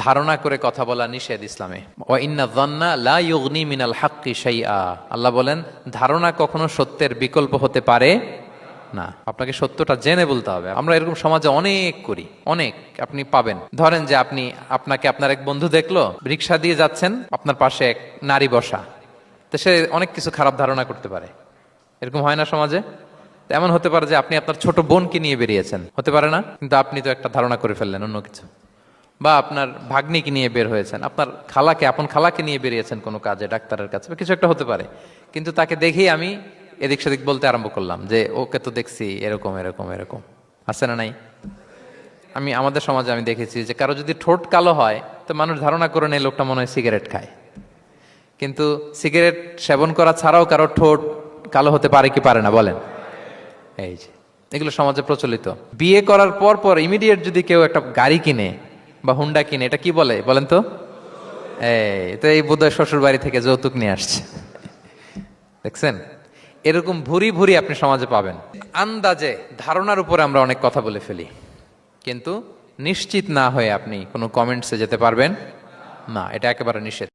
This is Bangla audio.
ধারণা করে কথা বলা নিষেধ ইসলামে। ওয়া ইন্না যান্না লা ইউগনি মিনাল হাক্কি শাইআ, আল্লাহ বলেন ধারণা কখনো সত্যের বিকল্প হতে পারে না। আপনাকে সত্যটা জেনে বলতে হবে। আমরা এরকম সমাজে অনেক করি, অনেক। আপনি পাবেন, ধরেন যে আপনাকে আপনার এক বন্ধু দেখলো, রিক্সা দিয়ে যাচ্ছেন, আপনার পাশে এক নারী বসা, তো সে অনেক কিছু খারাপ ধারণা করতে পারে। এরকম হয় না সমাজে? এমন হতে পারে যে আপনি আপনার ছোট বোনকে নিয়ে বেরিয়েছেন, হতে পারে না? কিন্তু আপনি তো একটা ধারণা করে ফেললেন অন্য কিছু। বা আপনার ভাগ্নিকে নিয়ে বের হয়েছেন, আপনার আপন খালাকে নিয়ে বেরিয়েছেন কোনো কাজে, ডাক্তারের কাছে, বা কিছু একটা হতে পারে। কিন্তু তাকে দেখেই আমি এদিক সেদিক বলতে আরম্ভ করলাম যে ওকে তো দেখছি এরকম এরকম এরকম। আছে না নাই? আমাদের সমাজে আমি দেখেছি যে কারো যদি ঠোঁট কালো হয় তো মানুষ ধারণা করে নেয় লোকটা মনে হয় সিগারেট খায়। কিন্তু সিগারেট সেবন করা ছাড়াও কারো ঠোঁট কালো হতে পারে কি পারে না বলেন? এই যে এগুলো সমাজে প্রচলিত। বিয়ে করার পর পর ইমিডিয়েট যদি কেউ একটা গাড়ি কিনে বা হুন্ডা কিনে, এটা কি বলে বলেন তো? এই বোধহয় শ্বশুর বাড়ি থেকে যৌতুক নিয়ে আসছে। দেখছেন, এরকম ভুরি ভুরি আপনি সমাজে পাবেন। আন্দাজে ধারণার উপরে আমরা অনেক কথা বলে ফেলি, কিন্তু নিশ্চিত না হয়ে আপনি কোনো কমেন্টসে যেতে পারবেন না, এটা একেবারে নিষেধ।